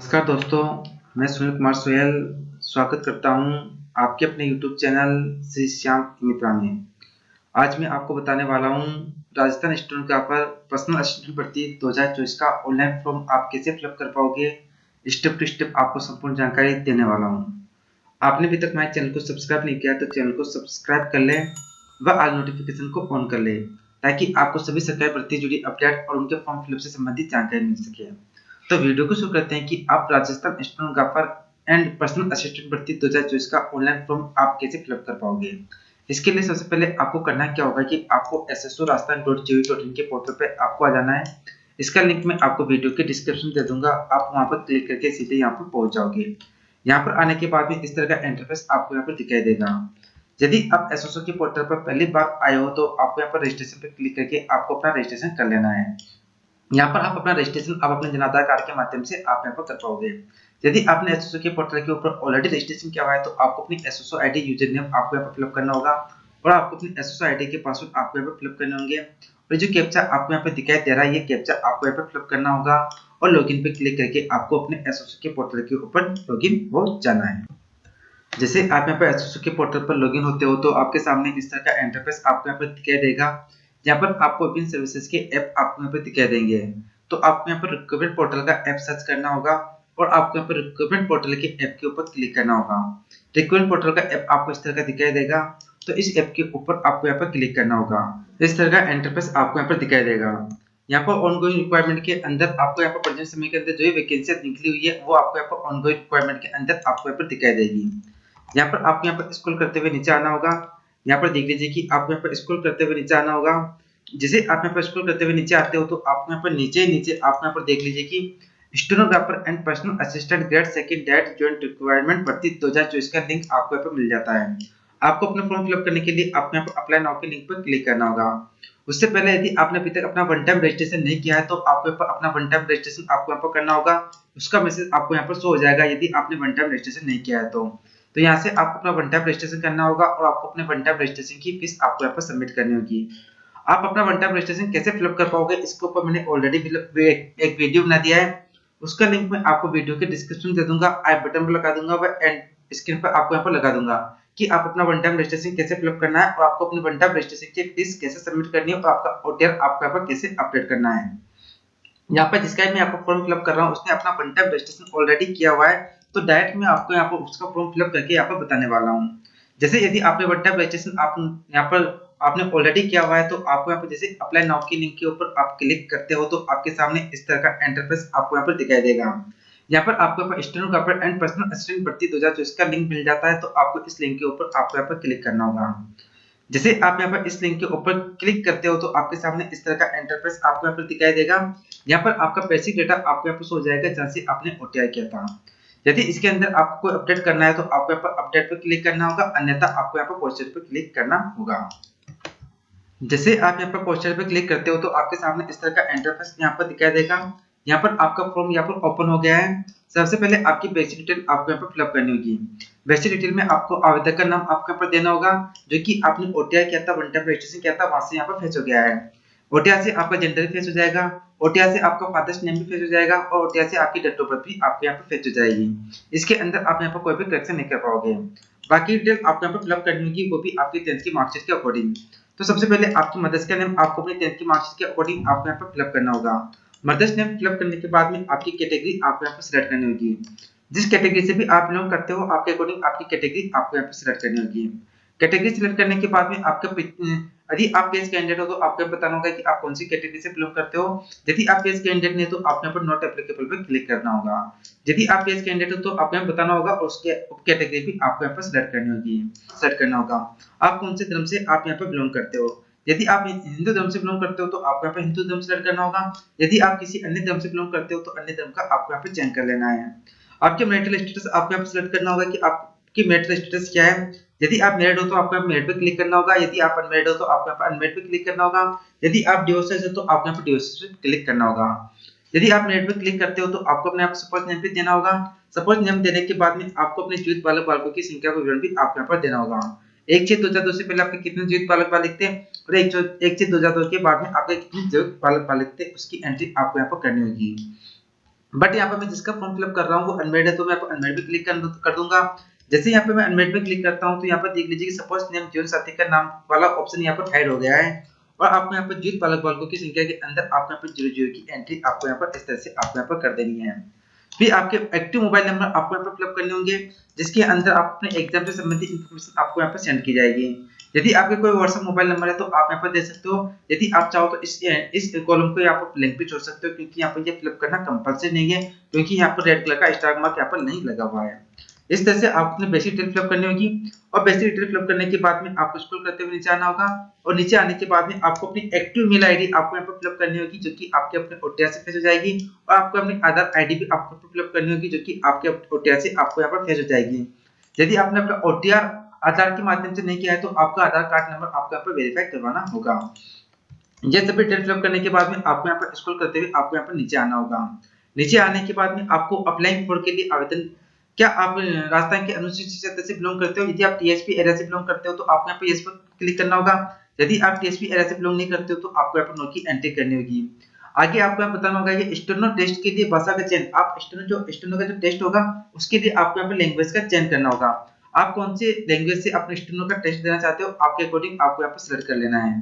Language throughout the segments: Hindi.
नमस्कार दोस्तों, मैं सुनील कुमार सोयल स्वागत करता हूं आपके अपने YouTube चैनल श्री श्याम मित्रा में। आज मैं आपको बताने वाला हूं राजस्थान स्टेनोग्राफर पर्सनल असिस्टेंट भर्ती 2024 का ऑनलाइन फॉर्म आप कैसे फिलअप कर पाओगे। स्टेप टू स्टेप आपको संपूर्ण जानकारी देने वाला हूं। आपने अभी तक हमारे चैनल को सब्सक्राइब नहीं किया तो चैनल को सब्सक्राइब कर लें व ऑल नोटिफिकेशन को ऑन कर लें ताकि आपको सभी सरकारी भर्ती जुड़ी अपडेट और उनके फॉर्म फिलअप से संबंधित जानकारी मिल सके। तो वीडियो को शुरू करते हैं कि आप Rajasthan stenographer and personal assistant भर्ती 2024 का ऑनलाइन फॉर्म आप कैसे फिलअप कर पाओगे। इसके लिए सबसे पहले आपको करना क्या होगा कि आपको sso.rajasthan.gov.in के पोर्टल पे आपको आ जाना है। इसका लिंक मैं आपको वीडियो के डिस्क्रिप्शन में दे दूंगा, आप वहां पर क्लिक करके सीधे यहाँ पर पहुंच जाओगे। यहाँ पर आने के बाद में इस तरह का इंटरफेस आपको यहाँ पर दिखाई देगा। यदि आप एसएसओ के पोर्टल पर पहली बार आए हो तो आपको यहाँ पर रजिस्ट्रेशन पर क्लिक करके आपको अपना रजिस्ट्रेशन कर लेना है। यहाँ पर आप अपना रजिस्ट्रेशन आप अपने जन आधार कार्ड के माध्यम से आप यहाँ पर कर पाओगे। यदि आपने एसएसओ के पोर्टल के ऊपर ऑलरेडी रजिस्ट्रेशन किया हुआ है तो आपको अपनी एसएसओ आईडी यूजर नेम आपको यहाँ पर फिलअप करना होगा और आपको अपनी एसएसओ आईडी के पासवर्ड आपको यहाँ पर फिलअप करने होंगे। और जो कैप्चा आपको यहाँ पर दिखाई दे रहा है ये कैप्चा आपको यहाँ पर फिलअप करना होगा और लॉगिन पे क्लिक करके आपको अपने एसएसओ के पोर्टल के ऊपर लॉगिन हो जाना है। जैसे आप यहाँ पर एसएसओ के पोर्टल पर लॉगिन होते हो तो आपके सामने इस तरह का इंटरफेस आपको यहाँ पर दिखाई देगा। यहाँ पर आपको विभिन्न सर्विसेज के ऐप आपको यहाँ पर दिखाई देंगे। तो आपको यहाँ पर रिक्रूटमेंट पोर्टल का ऐप सर्च करना होगा और आपको यहाँ पर रिक्रूटमेंट पोर्टल के ऐप के ऊपर क्लिक करना होगा। रिक्रूटमेंट पोर्टल का ऐप आपको इस तरह का दिखाई देगा, तो इस ऐप के ऊपर आपको यहाँ पर क्लिक करना होगा। इस तरह का इंटरफेस आपको यहाँ पर दिखाई देगा। यहाँ पर ऑनगोइंग रिक्वायरमेंट के अंदर आपको यहाँ पर प्रेजेंट समय के अंदर जो वैकेंसी निकली हुई है वो आपको यहाँ पर ऑनगोइंग रिक्वायरमेंट के अंदर आपको यहाँ पर दिखाई देगी। यहाँ पर आपको यहाँ पर स्क्रॉल करते हुए नीचे आना होगा। यहाँ पर देख लीजिए कि आपको यहाँ पर स्क्रॉल करते हुए नीचे आना होगा। जैसे आप यहाँ पर स्क्रॉल करते हुए नीचे आते हो तो आपको यहाँ पर नीचे आप यहाँ पर देख लीजिए कि stenographer and personal assistant grade second date joint requirement भर्ती 2024 का लिंक आपको यहाँ पर मिल जाता है। आपको अपना फॉर्म फिलअप करने के लिए आपको यहाँ पर अप्लाई नाउ के लिंक पर क्लिक करना होगा। उससे पहले यदि आपने अभी तक अपना वन टाइम रजिस्ट्रेशन नहीं किया है तो आपको यहाँ पर अपना वन टाइम रजिस्ट्रेशन आपको यहाँ पर करना होगा। उसका मैसेज आपको यहाँ पर शो हो जाएगा यदि आपने वन टाइम रजिस्ट्रेशन नहीं किया है तो यहाँ से आपको अपना वन टाइम रजिस्ट्रेशन करना होगा और आपको अपने वन टाइम रजिस्ट्रेशन की फीस आपको यहाँ पर सबमिट करनी होगी। आप अपना वन टाइम रजिस्ट्रेशन कैसे फिलअप कर पाओगे इसके ऊपर मैंने ऑलरेडी एक वीडियो बना दिया है, उसका लिंक मैं आपको वीडियो के डिस्क्रिप्शन में दे दूंगा, आई बटन पर लगा दूंगा व एंड स्क्रीन पर आपको यहाँ पर लगा दूंगा कि आप अपना वन टाइम रजिस्ट्रेशन कैसे फिलअप करना है और आपको अपनी वन टाइम रजिस्ट्रेशन की फीस कैसे सबमिट करनी है और आपका ओटीआर आपको यहाँ पर कैसे अपडेट करना है। यहाँ पर जिसका मैं आपको फॉर्म फिलअप कर रहा हूँ उसने अपना वन टाइम रजिस्ट्रेशन ऑलरेडी किया हुआ है, तो डायरेक्ट मैं आपको यहाँ पर उसका फॉर्म फिलअप करके यहाँ पर बताने वाला हूँ। जैसे यदि आपने वन टाइम रजिस्ट्रेशन आप यहाँ पर आपने ऑलरेडी किया हुआ है तो आपको यहाँ पर जैसे अप्लाई नाउ की लिंक के ऊपर आप क्लिक करते हो तो आपके सामने इस तरह का इंटरफेस आपको यहाँ पर दिखाई देगा। यहाँ पर आपको स्टेनोग्राफर एंड पर्सनल असिस्टेंट भर्ती 2024 का लिंक मिल जाता है, तो आपको इस लिंक के ऊपर आपको यहाँ पर क्लिक करना होगा। जैसे आप यहाँ पर इस लिंक के ऊपर क्लिक करते हो तो आपके सामने इस तरह का इंटरफेस आपको यहाँ पर दिखाई देगा। यहाँ पर आपका बेसिक डेटा आपको यहाँ पर शो हो जाएगा जहाँ से आपने ओटीआई किया था। यदि इसके अंदर आपको अपडेट करना है तो आपको यहाँ पर अपडेट पर क्लिक करना होगा, अन्यथा आपको यहाँ पर पोस्टर पर क्लिक करना होगा। जैसे आप यहाँ पर पोस्टर पर क्लिक करते हो तो आपके सामने इस तरह का इंटरफेस यहाँ पर दिखाई देगा। यहाँ पर आपका फॉर्म यहाँ पर ओपन हो गया है। सबसे पहले आपकी बेसिक डिटेल आपको यहाँ पर फिलअप करनी होगी। बेसिक डिटेल में आपको आवेदक का नाम आपको यहाँ पर देना होगा जो कि आपने ओटीआई किया था, वन टाइम रजिस्ट्रेशन किया था, वहां से यहाँ पर फेच हो गया है। ओटीआई से आपका जेंडर फेच हो जाएगा, ओटीआई से आपका फादर्स नेम भी फेच हो जाएगा और ओटीआई से आपकी डेट ऑफ बर्थ भी आपके यहाँ पर फेच हो जाएगी। इसके अंदर आप यहाँ पर कोई भी करेक्शन नहीं कर पाओगे। बाकी डिटेल आपको यहाँ पर फिलअप करनी होगी, वो भी आपकी 10th की मार्कशीट के अकॉर्डिंग। तो सबसे पहले आपकी मदर्स का नेम आपको अपनी 10th की मार्कशीट के अकॉर्डिंग आपको यहाँ पर फिलअप करना होगा। मदर्स नेम फिलअप करने के बाद में आपकी कैटेगरी आपको यहाँ पर सिलेक्ट करनी होगी। जिस कैटेगरी से भी आप बिलोंग करते हो आपके अकॉर्डिंग आपकी कैटेगरी आपको यहाँ पर सिलेक्ट करनी होगी। कैटेगरी सिलेक्ट करने के बाद में आपका यदि आप पेज कैंडिडेट हो तो आपको बताना होगा कि आप कौन सी कैटेगरी से बिलोंग करते हो। यदि आप पेज कैंडिडेट नहीं तो आपको यहाँ पर नॉट एप्लीकेबल पर क्लिक करना होगा। यदि आप पेज कैंडिडेट हो तो आपको यहाँ बताना होगा और उसके कैटेगरी भी आपको यहाँ पर सिलेक्ट करनी होगी, सेलेक्ट करना होगा आप कौन से धर्म से आप यहाँ पर बिलोंग करते हो। यदि आप हिंदू धर्म से बिलोंग करते हो तो आपको यहाँ पर हिंदू धर्म सेलेक्ट करना होगा। यदि आप किसी अन्य धर्म से बिलोंग करते हो तो अन्य धर्म का आपको यहाँ पे चयन कर लेना है। आपके मैरिटल स्टेटस आपको यहाँ पे सिलेक्ट करना होगा कि आपकी मैरिटल स्टेटस क्या है। यदि आप मैरिड हो तो आपको यहाँ पे मैरिड पे क्लिक करना होगा, यदि आप अनमैरिड हो तो आपको यहाँ पे अनमैरिड पे क्लिक करना होगा। यदि आप डिवोर्सेस हो तो आपको यहाँ पे डिवोर्स पे क्लिक करना होगा। यदि आप मैरिड पे क्लिक करते हो तो आपको अपने आप सपोज नेम भी देना होगा। सपोज नेम देने के बाद में आपको अपने जीवित बालक बालकों की संख्या का विवरण भी आपको यहाँ पर देना होगा। 1/6/2002 से पहले आपके कितने जीवित बालक बालिक थे और 1/6/2002 के बाद में आपके कितने जीवित बालक बालिक थे उसकी एंट्री आपको यहाँ पर करनी होगी। बट यहाँ पे मैं जिसका फॉर्म फिलअप कर रहा हूँ वो अनमेरिड है, तो मैं यहाँ पर अनमेरिड पे क्लिक कर दूंगा। जैसे यहाँ पे मैं अनमेरिड पे क्लिक करता हूँ तो यहाँ पर देख लीजिए कि सपोज नेम जीवन साथी का नाम वाला ऑप्शन यहाँ पर हाइड हो गया है, और आपको यहाँ पर जीवित बालक बालकों की संख्या के अंदर आपको यहाँ पर 00 की एंट्री आपको यहाँ पर इस तरह से आपको यहाँ पर कर देनी है। फिर आपके एक्टिव मोबाइल नंबर आपको यहाँ पर फिलअप करने होंगे, जिसके अंदर आप अपने एग्जाम से संबंधित इन्फॉर्मेशन आपको यहाँ पर सेंड की जाएगी। यदि आपके कोई व्हाट्सएप मोबाइल नंबर है तो आप यहाँ पर दे सकते हो। यदि आप चाहो तो इस कॉलम को यहाँ पर लिंक भी छोड़ सकते हो, क्योंकि यहाँ पर ये फिलअप करना कंपल्सरी नहीं है, क्योंकि यहाँ पर रेड कलर का स्टार मार्क यहाँ पर नहीं लगा हुआ है। इस तरह से आपको अपने बेसिक डिटेल फिलअप करनी होगी, और बेसिक डिटेल फिलअप करने के बाद में आपको स्क्रॉल करते हुए नीचे आना होगा, और नीचे आने के बाद में आपको अपनी एक्टिव मेल आईडी आपको यहाँ पर फिलअप करनी होगी, जो कि आपके अपने ओटीआर से फेच हो जाएगी, और आपको अपनी आधार आईडी भी आपको फिलअप करनी होगी, जो कि आपके ओटीआर से आपको यहाँ पर फेच हो जाएगी। यदि आपने अपना ओटीआर आधार के माध्यम से नहीं किया है तो आपका आधार कार्ड नंबर आपको यहाँ पर वेरीफाई करवाना होगा। ये सभी डिटेल फिलअप करने के बाद में आपको यहाँ पर स्क्रॉल करते हुए आपको यहाँ पर नीचे आना होगा। नीचे आने के बाद में आपको अप्लाइंग फॉर के लिए आवेदन, क्या आप राजस्थान के अनुसूचित क्षेत्र से बिलोंग करते हो? यदि आप टीएसपी एरिया से बिलोंग करते हो तो आपको यहाँ पर यस पर क्लिक करना होगा। यदि आप टीएसपी एरिया से बिलोंग नहीं करते हो तो आपको यहाँ पर नो की एंट्री करनी होगी। आगे आपको यहाँ बताना होगा ये स्टेनो टेस्ट के लिए भाषा का चयन, आप स्टेनो का जो टेस्ट होगा उसके लिए आपको यहाँ पर लैंग्वेज का चयन करना होगा। आप कौन से लैंग्वेज से अपने स्टेनो का टेस्ट देना चाहते हो आपके अकॉर्डिंग आपको यहाँ पर सिलेक्ट कर लेना है।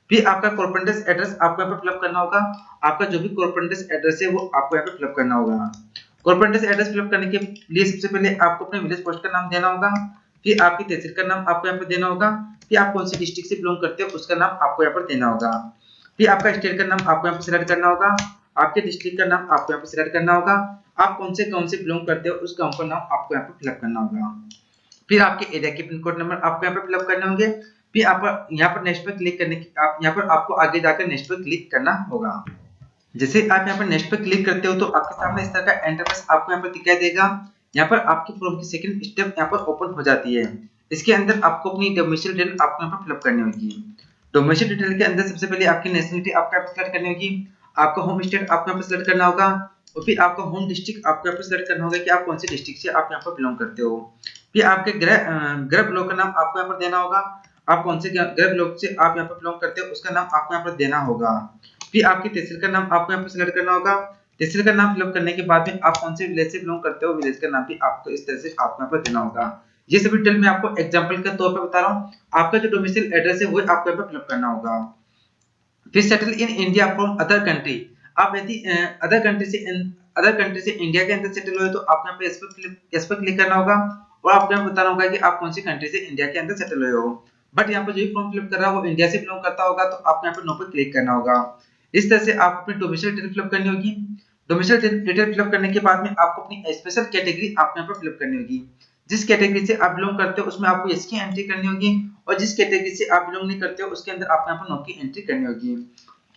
फिर आपका कॉर्पोरेट एड्रेस आपको यहाँ पे फिलअप करना होगा। आपका जो भी कॉर्पोरेट एड्रेस है वो आपको यहाँ पे फिलअप करना होगा। कॉर्पोरेट एड्रेस फिलअप करने के लिए सबसे पहले आपको अपने विलेज पोस्ट का नाम देना होगा, फिर आपकी तहसील का नाम आपको यहाँ पर देना होगा, फिर आप कौन सी डिस्ट्रिक्ट से बिलोंग करते हो उसका नाम आपको यहाँ पर देना होगा, फिर आपका स्टेट का नाम आपको यहाँ पर सिलेक्ट करना होगा, आपके डिस्ट्रिक्ट का नाम आपको यहाँ पर सिलेक्ट करना होगा, आप कौन से गाँव से बिलोंग करते हो उस गाँव का नाम आपको यहाँ पर फिलअप करना होगा, फिर आपके एरिया के पिन कोड नंबर आपको यहाँ पर फिलअप करने होंगे, फिर आप यहाँ पर नेक्स्ट पर क्लिक करने की आप यहाँ पर आपको आगे जाकर नेक्स्ट पर क्लिक करना होगा। जैसे आप यहाँ पर नेक्स्ट पर क्लिक करते हो तो आपके सामने इस तरह का इंटरफेस आपको यहाँ पर दिखाई देगा। यहाँ पर आपकी फॉर्म की सेकंड स्टेप यहाँ पर ओपन हो जाती है। इसके अंदर आपको अपनी डोमेस्टिक डिटेल आपको यहाँ पर फिलअप करनी होगी। डोमेस्टिक डिटेल के अंदर सबसे पहले आपकी नेशनलिटी आपको यहाँ पर सिलेक्ट करनी होगी, आपका होम स्टेट आपको यहाँ पर सिलेक्ट करना होगा, और फिर आपका होम डिस्ट्रिक्ट आपको यहाँ पर सिलेक्ट करना होगा कि आप कौन सी डिस्ट्रिक्ट से आप यहाँ पर बिलोंग करते हो। फिर आपके गृह ब्लॉक का नाम आपको यहाँ पर देना होगा, आप कौन से गृह ब्लॉक से आप यहाँ पर बिलोंग करते हो उसका नाम आपको यहाँ पर देना होगा। फिर आपकी तहसील का नाम आपको यहाँ पर सिलेक्ट करना होगा। तहसील का नाम फिलअप करने के बाद में आप कौन से विलेज से बिलोंग करते हो विलेज का नाम भी आपको इस तरह से आपको यहाँ पर देना होगा। ये सभी डिटेल मैं आपको एग्जाम्पल के तौर पर बता रहा हूँ। आपका जो डोमिसाइल एड्रेस है वो आपको यहाँ पर फिलअप करना होगा। फिर settle in India from other country, आप यदि अदर कंट्री से इंडिया के अंदर सेटल हुए तो आपको यहाँ पे इस पर क्लिक करना होगा, और आपको यहाँ बताना होगा कि आप कौन सी कंट्री से इंडिया के अंदर सेटल हुए हो। बट यहाँ पर जो भी फॉर्म फिलअप कर रहा है वो इंडिया से बिलोंग करता होगा तो आपको यहाँ पर नो पर क्लिक करना होगा। इस तरह से आप अपनी डोमिसाइल डिटेल फिलअप करनी होगी। डोमिसाइल डिटेल फिलअप करने के बाद में आपको अपनी स्पेशल कैटेगरी आपको यहाँ पर फिलअप करनी होगी। जिस कैटेगरी से आप बिलोंग करते हो उसमें आपको यस की एंट्री करनी होगी, और जिस कैटेगरी से आप बिलोंग नहीं करते हो उसके अंदर आपको यहाँ पर नो की एंट्री करनी होगी।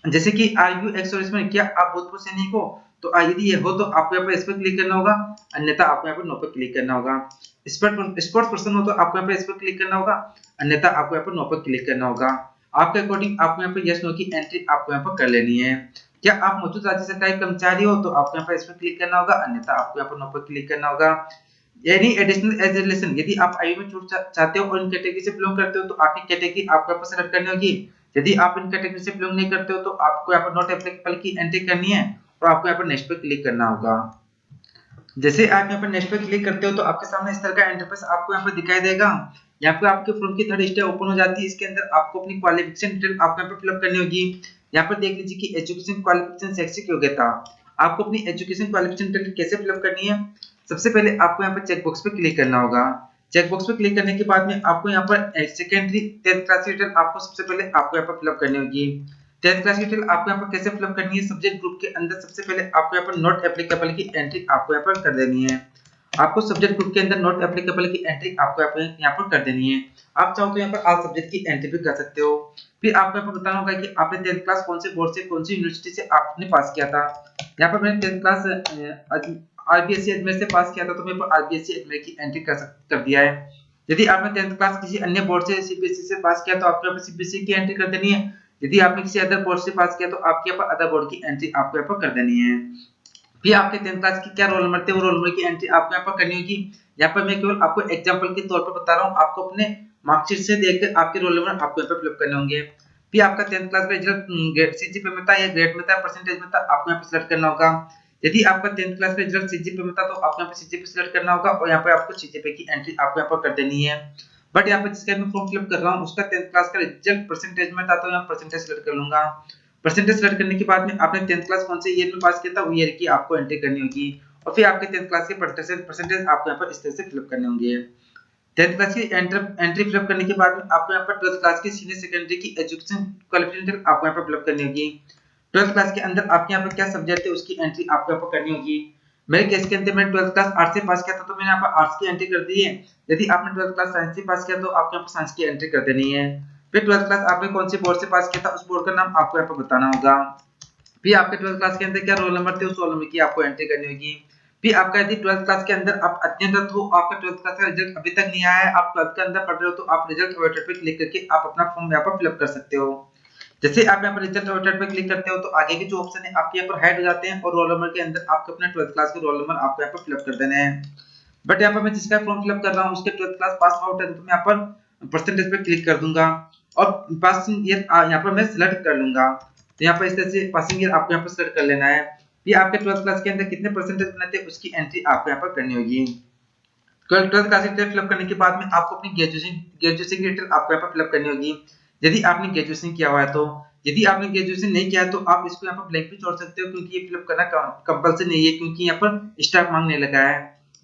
जैसे कि आर यू एक्स सर्विसमैन, क्या आप भूतपूर्व सैनिक हो? तो यदि ये हो तो आपको यहाँ पर इस पर क्लिक करना होगा, अन्यथा आपको यहाँ पर नो पर क्लिक करना होगा। स्पोर्ट्स पर्सन हो तो आपको यहाँ पर इस पर क्लिक करना होगा, अन्यथा आपको यहाँ पर नो पर क्लिक करना होगा। आपके अकॉर्डिंग आपको यहाँ पर यस नो की एंट्री आपको यहाँ पर कर लेनी है। क्या आप मौजूद राज्य सरकारी कर्मचारी हो तो आपको यहाँ पर इस पर क्लिक करना होगा, अन्यथा आपको यहाँ पर नो पर क्लिक करना होगा। एनी एडिशनल एज रिलेशन, यदि आप आयु में छूट चाहते हो और इन कैटेगरी से बिलोंग करते हो तो आपकी कैटेगरी आपको यहाँ पर सेलेक्ट करनी होगी। यदि आप इन कैटेगरी से बिलोंग नहीं करते हो तो आपको यहाँ पर नॉट एप्लीकेबल की एंट्री करनी है, और आपको यहाँ पर नेक्स्ट पे क्लिक करना होगा। जैसे आप यहाँ पर नेक्स्ट पे क्लिक करते हो तो आपके सामने इस तरह का इंटरफेस आपको यहाँ पर दिखाई देगा। यहाँ पे आपके फॉर्म की थर्ड स्टेप ओपन हो जाती है। इसके अंदर आपको अपनी क्वालिफिकेशन डिटेल आपको यहाँ पर फिलअप करनी होगी। यहाँ पर देख लीजिए कि एजुकेशन क्वालिफिकेशन शैक्षिक योग्यता, आपको अपनी एजुकेशन क्वालिफिकेशन डिटेल कैसे फिलअप करनी है। सबसे पहले आपको यहाँ पर चेक बॉक्स पे क्लिक करना होगा। चेक बॉक्स पे क्लिक करने के बाद में आपको यहाँ पर सेकेंडरी 10th क्लास की डिटेल आपको सबसे पहले आपको यहाँ पर फिलअप करनी होगी। 10th क्लास की डिटेल आपको यहाँ पर कैसे फिलअप करनी है, सब्जेक्ट ग्रुप के अंदर सबसे पहले आपको यहाँ पर नॉट एप्लीकेबल की एंट्री आपको यहाँ पर कर देनी है। आपको सब्जेक्ट ग्रुप के अंदर नॉट एप्लीकेबल की एंट्री आपको यहाँ पर कर देनी है। आप चाहो तो यहाँ पर ऑल सब्जेक्ट की एंट्री भी कर सकते हो। फिर आपको यहाँ पर बताना होगा कि आपने 10th क्लास कौन से बोर्ड से कौन सी यूनिवर्सिटी से आपने पास किया था। यहाँ पर मैंने 10th क्लास आरबीएससी अजमेर से पास किया था तो मेरे को आरबीएससी अजमेर की एंट्री कर दिया है। यदि आपने 10th क्लास किसी अन्य बोर्ड से सीबीएसई से पास किया तो आपको यहाँ पर सीबीएसई की एंट्री कर देनी है। यदि आपने किसी अदर बोर्ड से पास किया तो आपके यहाँ पर अदर बोर्ड की एंट्री आपको यहाँ पर कर देनी है। फिर आपके 10th क्लास की क्या रोल नंबर थे वो रोल नंबर की एंट्री आपको यहाँ पर करनी होगी। यहाँ पर मैं केवल आपको एग्जाम्पल के तौर पर बता रहा हूँ, आपको अपने मार्कशीट से देखकर आपके रोल नंबर आपको यहाँ पर फिलअप करने होंगे। फिर आपका 10th क्लास का रिजल्ट सीजीपीए में था या ग्रेड में था परसेंटेज में था आपको यहाँ पर सिलेक्ट करना होगा। यदि आपका 10th क्लास का रिजल्ट सीजीपीए में था तो आपको यहाँ पे सीजीपीए सिलेक्ट करना होगा और यहाँ पे आपको सीजीपीए की एंट्री आपको यहाँ पर कर देनी है। बट यहाँ पे जिसका मैं फॉर्म फिलअप कर रहा हूँ उसका 10th क्लास का रिजल्ट परसेंटेज में था तो यहाँ परसेंटेज सिलेक्ट कर लूंगा। परसेंटेज सिलेक्ट करने के बाद में आपने 10th क्लास कौन से ईयर में पास किया था वो ईयर की आपको एंट्री करनी होगी और फिर आपके 10th क्लास के परसेंटेज आपको यहाँ पर इस तरह से फिलअप करने होंगे। 10th क्लास की एंट्री फिलअप करने के बाद में आपको यहाँ पर 12th क्लास की सीनियर सेकेंडरी की एजुकेशन क्वालिफिकेशन आपको यहाँ पर फिलअप करनी होगी। 12th क्लास के अंदर आपके यहाँ पर क्या सब्जेक्ट है उसकी एंट्री आपको यहाँ पर करनी होगी। मेरे केस के अंदर मैंने 12th क्लास आर्ट्स से पास किया था तो मैंने यहाँ पर आर्ट्स की एंट्री कर दी है। यदि आपने 12th क्लास साइंस से पास किया तो आपको यहाँ पर साइंस की एंट्री कर देनी है। फिर 12th क्लास आपने कौन से बोर्ड से पास किया था उस बोर्ड का नाम आपको यहाँ पर बताना होगा। फिर आपके 12th क्लास के अंदर क्या रोल नंबर थे उस रोल नंबर की आपको एंट्री करनी होगी। फिर आपका यदि 12th क्लास के अंदर आप अध्ययनरत हो, आपका 12th क्लास का रिजल्ट अभी तक नहीं आया है, आप 12th के अंदर पढ़ रहे हो तो आप रिजल्ट अवेटेड पे क्लिक करके आप अपना फॉर्म यहाँ पर फिलअप कर सकते हो। जैसे आप यहाँ पर रिजल्ट अवेटेड पे क्लिक करते हो तो आगे के जो ऑप्शन है आपके यहाँ पर हाइड हो जाते हैं और रोल नंबर के अंदर आपको अपना 12th क्लास के रोल नंबर आपको यहाँ पर फिलअप कर देना है। बट यहाँ पर मैं जिसका फॉर्म फिलअप कर रहा हूँ उसके 12th क्लास पास आउट है तो मैं यहाँ पर परसेंटेज पे क्लिक कर दूंगा और पासिंग ईयर यहाँ पर मैं सिलेक्ट कर लूंगा। तो यहाँ पर इस तरह से पासिंग ईयर आपको यहाँ पर सिलेक्ट कर लेना है। ये आपके 12th क्लास के अंदर कितने परसेंटेज बने थे उसकी एंट्री आपको यहाँ पर करनी होगी। 12th क्लास की डिटेल फिलअप करने के बाद में आपको अपनी ग्रेजुएशन की डिटेल आपको यहाँ पर फिलअप करनी होगी। यदि आपने ग्रेजुएशन किया हुआ है तो, यदि आपने ग्रेजुएशन नहीं किया है तो आप इसको यहाँ पर ब्लैंक भी छोड़ सकते हो क्योंकि ये फिलअप करना कंपल्सरी नहीं है क्योंकि यहाँ पर स्टार मार्क नहीं लगा है।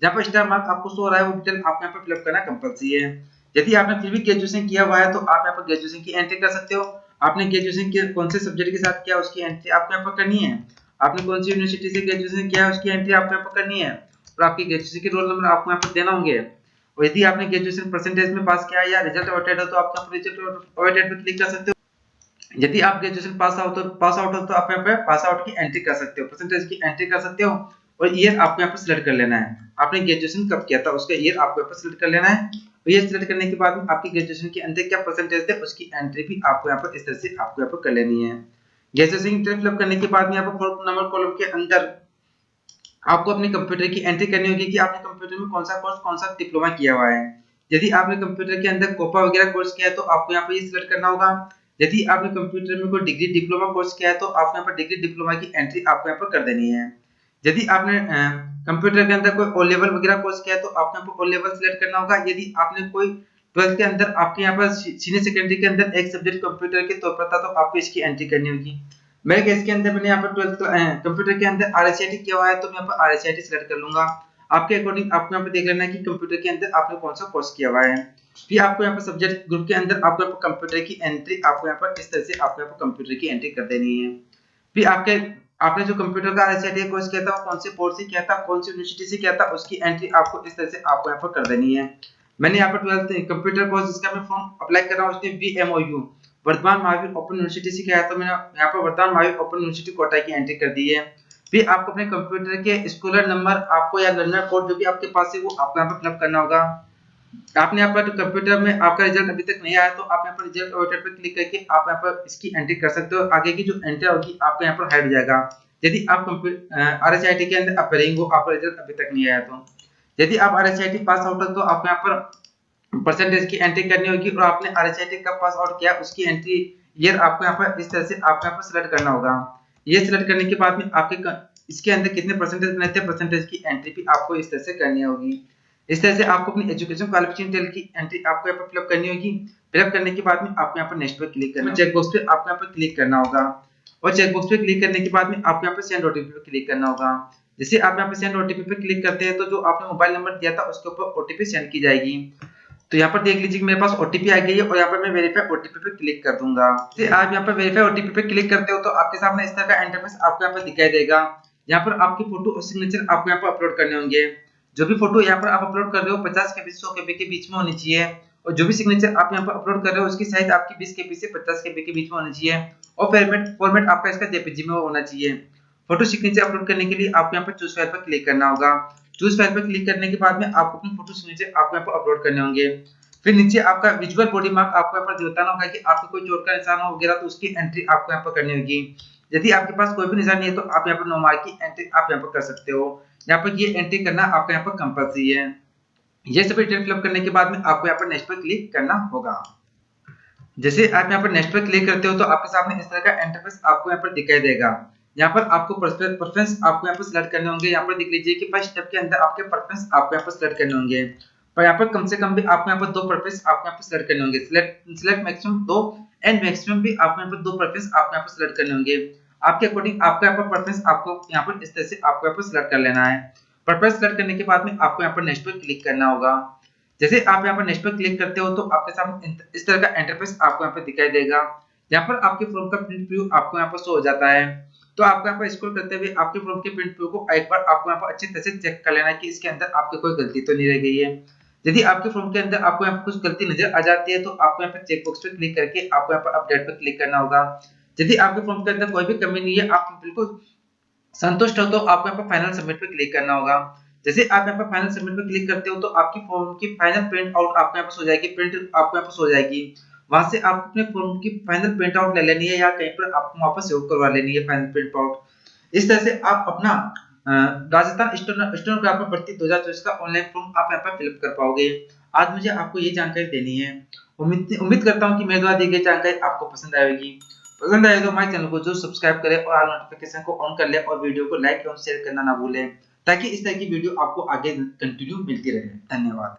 जहाँ पर स्टार मार्क आपको शो हो रहा है वो डिटेल आपको यहाँ पर फिलअप करना कंपल्सरी है। यदि आपने फिर भी ग्रेजुएशन किया हुआ है तो आप यहाँ पर ग्रेजुएशन की एंट्री कर सकते हो। आपने ग्रेजुएशन कौन से सब्जेक्ट के साथ किया उसकी एंट्री आपको यहाँ पर करनी है। आपने कौन सी यूनिवर्सिटी से ग्रेजुएशन किया है उसकी एंट्री आपको यहाँ पर करनी है और आपकी ग्रेजुएशन के रोल नंबर आपको यहाँ पर देना होंगे। और यदि आपने ग्रेजुएशन परसेंटेज में पास किया है या रिजल्ट अवेटेड हो तो आप यहाँ पर रिजल्ट अवेटेड पे क्लिक कर सकते हो। यदि आप ग्रेजुएशन पास आउट हो तो आप यहाँ पे पास आउट की एंट्री कर सकते हो, परसेंटेज की एंट्री कर सकते हो और ईयर आपको यहाँ पर सिलेक्ट कर लेना है। आपने ग्रेजुएशन कब किया था उसका ईयर आपको यहाँ पर सिलेक्ट कर लेना है और ये सिलेक्ट करने के बाद में आपकी ग्रेजुएशन के अंदर क्या परसेंटेज थे उसकी एंट्री भी आपको यहाँ पर इस तरह से आपको यहाँ पर कर लेनी है। ग्रेजुएशन फिलअप करने के बाद में यहाँ पर फोर्थ नंबर कॉलम के अंदर आपको अपने कंप्यूटर की एंट्री करनी होगी कि आपने कंप्यूटर में कौन सा कोर्स कौन सा डिप्लोमा किया हुआ है। यदि आपने कंप्यूटर के अंदर कोपा वगैरह कोर्स किया है तो आपको यहाँ पर ये सिलेक्ट करना होगा। यदि आपने कंप्यूटर में कोई डिग्री डिप्लोमा कोर्स किया है तो आपको यहाँ पर डिग्री डिप्लोमा की एंट्री आपको यहाँ पर कर देनी है। यदि आपने कंप्यूटर के अंदर कोई ओ लेवल वगैरह कोर्स किया है तो आपको यहाँ पर ओ लेवल सिलेक्ट करना होगा। यदि आपने कोई 12th के अंदर आपके यहाँ पर सीनियर सेकेंडरी के अंदर एक सब्जेक्ट कंप्यूटर के तौर पर था तो आपको इसकी एंट्री करनी होगी। मेरे केस के अंदर मैंने यहाँ पर 12th कंप्यूटर के अंदर RSIT किया हुआ है तो मैं यहाँ पर RSIT सिलेक्ट कर लूंगा। आपके अकॉर्डिंग आपको यहाँ पर देख लेना है कि कंप्यूटर के अंदर आपने कौन सा कोर्स किया हुआ है। फिर आपको यहाँ पर सब्जेक्ट ग्रुप के अंदर आपको यहाँ पर कंप्यूटर की एंट्री आपको यहाँ पर इस तरह से आपको यहाँ पर कंप्यूटर की एंट्री कर देनी है। फिर आपने जो कंप्यूटर का RSIT कोर्स किया था वो कौन से बोर्ड से किया था, कौन सी यूनिवर्सिटी से किया था उसकी एंट्री आपको इस तरह से आपको यहाँ पर कर देनी है। मैंने यहाँ पर 12th कंप्यूटर कोर्स जिसका मैं फॉर्म अप्लाई कर रहा हूँ उसने VMOU Vardhman Mahaveer open university से किया है तो मैंने यहाँ पर वर्धमान महावीर ओपन यूनिवर्सिटी कोटा की एंट्री कर दी है। फिर आपको अपने कंप्यूटर के स्कॉलर नंबर आपको या लर्नर कोड जो भी आपके पास है वो आपको यहाँ पर फिलअप करना होगा। आपने यहाँ पर कंप्यूटर में आपका रिजल्ट अभी तक नहीं आया तो आप यहाँ पर रिजल्ट अवेटेड पे क्लिक करके आप यहाँ पर इसकी एंट्री कर सकते हो। आगे की जो एंट्री होगी आपको यहाँ पर हाइड हो जाएगा। यदि आप RSIT के अंदर अपेयरिंग हो, आपका रिजल्ट अभी तक नहीं आया तो यदि आप RSIT पास आउट हो तो आपको यहाँ पर परसेंटेज की एंट्री करनी होगी और आपने RSIT कब पास आउट किया उसकी एंट्री ईयर आपको यहाँ पर इस तरह से आपको यहाँ पर सिलेक्ट करना होगा। ये सिलेक्ट करने के बाद में आपके इसके अंदर कितने परसेंटेज बने थे परसेंटेज की एंट्री भी आपको इस तरह से करनी होगी। इस तरह से आपको अपनी एजुकेशन क्वालिफिकेशन डिटेल की एंट्री आपको यहाँ पर फिलअप करनी होगी। फिलअप करने के बाद में आपको यहाँ पर नेक्स्ट पे क्लिक करना है, चेक बॉक्स पे आपको यहाँ पर क्लिक करना होगा और चेक बॉक्स पे क्लिक करने के बाद में आपको यहाँ पर सेंड OTP पे क्लिक करना होगा। जैसे आप यहाँ पे सेंड OTP पे क्लिक करते हैं तो जो आपने मोबाइल नंबर दिया था उसके ऊपर OTP सेंड की जाएगी। तो यहाँ पर देख लीजिए कि मेरे पास OTP आ गई है और यहाँ पर मैं वेरीफाई OTP पे क्लिक कर दूंगा। आप यहाँ पर वेरीफाई OTP पे क्लिक करते हो तो आपके सामने इस तरह का इंटरफेस आपको यहाँ पर दिखाई देगा। यहाँ पर आपकी फोटो और सिग्नेचर आपको यहाँ पर अपलोड करने होंगे। जो भी फोटो यहाँ पर आप अपलोड कर रहे हो 50 KB से 100 KB के बीच में होनी चाहिए और जो भी सिग्नेचर आप यहाँ पर अपलोड कर रहे हो उसकी साइज आपकी 20 KB से 50 KB के बीच में होनी चाहिए और फॉर्मेट आपका इसका JPG में होना चाहिए। फोटो सिग्नेचर अपलोड करने के लिए आपको यहाँ पर चूज फाइल पर क्लिक करना होगा। चूज फाइल पर क्लिक करने के बाद में आपको अपनी फोटो सिग्नेचर आपको यहाँ पर अपलोड करने होंगे। फिर नीचे आपका विजुअल बॉडी मार्क आपको यहाँ पर बताना होगा कि आपको कोई चोट का निशान हो वगैरह तो उसकी एंट्री आपको यहाँ पर करनी होगी। यदि आपके पास कोई भी निशान नहीं है तो आप यहाँ पर नो मार्क की एंट्री आप यहाँ पर कर सकते हो। यहाँ पर ये एंट्री करना आपका यहाँ पर कंपल्सरी है। ये सभी डिटेल फिलअप करने के बाद में आपको यहाँ पर नेक्स्ट पर क्लिक करना होगा। जैसे आप यहाँ पर नेक्स्ट पर क्लिक करते हो तो आपके सामने इस तरह का इंटरफेस आपको यहाँ पर दिखाई देगा। यहाँ पर आपको प्रेफरेंस आपको यहाँ पर सिलेक्ट करने होंगे। यहाँ पर देख लीजिए कि फर्स्ट स्टेप के अंदर आपके प्रेफरेंस आपको यहाँ पर सिलेक्ट करने होंगे, पर यहाँ पर कम से कम भी आपको यहाँ पर 2 प्रेफरेंस आपको यहाँ पर सिलेक्ट करने होंगे। सिलेक्ट मैक्सिमम 2 एंड मैक्सिमम भी आपको यहाँ पर 2 प्रेफरेंस आपको यहाँ पर सिलेक्ट करने होंगे। आपके अकॉर्डिंग आपका यहाँ पर प्रेफरेंस आपको यहाँ पर इस तरह से आपको यहाँ पर सिलेक्ट कर लेना है। प्रेफरेंस सिलेक्ट करने के बाद में आपको यहाँ पर नेक्स्ट पर क्लिक करना होगा। जैसे आप यहाँ पर नेक्स्ट पर क्लिक करते हो तो आपके सामने इस तरह का इंटरफेस आपको यहाँ पर दिखाई देगा। यहाँ पर आपके फॉर्म का प्रिंट व्यू आपको यहाँ पर शो हो जाता है। तो आपको यहाँ पर स्क्रॉल करते हुए आपके फॉर्म के प्रिंट व्यू को एक बार आपको यहाँ पर अच्छी तरह से चेक कर लेना है कि इसके अंदर आपकी कोई गलती तो नहीं रह गई है। यदि आपके फॉर्म के अंदर आपको यहाँ पर कुछ गलती नजर आ जाती है तो आपको यहाँ पर चेक बॉक्स पे क्लिक करके आपको यहाँ पर अपडेट पर क्लिक करना होगा। यदि आपके फॉर्म के अंदर कोई भी कमी नहीं है, आप बिल्कुल संतुष्ट हो, तो आपको यहाँ पर फाइनल सबमिट पे क्लिक करना होगा। जैसे आप यहाँ पर फाइनल सबमिट पे क्लिक करते हो तो आपकी फॉर्म की फाइनल प्रिंट आउट आपको यहाँ पर हो जाएगी, प्रिंट आपको यहाँ पर हो जाएगी। वहां से आप अपने फॉर्म की फाइनल प्रिंट आउट ले लेनी है या कहीं पर आपको वहां पर सेव करवा लेनी है फाइनल प्रिंट आउट। इस तरह से आप अपना राजस्थान स्टेनोग्राफर भर्ती 2024 का ऑनलाइन फॉर्म आप यहाँ पर फिलअप कर पाओगे। आज मुझे आपको ये जानकारी देनी है। उम्मीद करता हूँ कि मेरे द्वारा दी गई जानकारी आपको पसंद आएगी। पसंद आए तो हमारे चैनल को जरूर सब्सक्राइब करें और ऑल नोटिफिकेशन को ऑन कर ले और वीडियो को लाइक और शेयर करना ना भूलें, ताकि इस तरह की वीडियो आपको आगे कंटिन्यू मिलती रहे। धन्यवाद।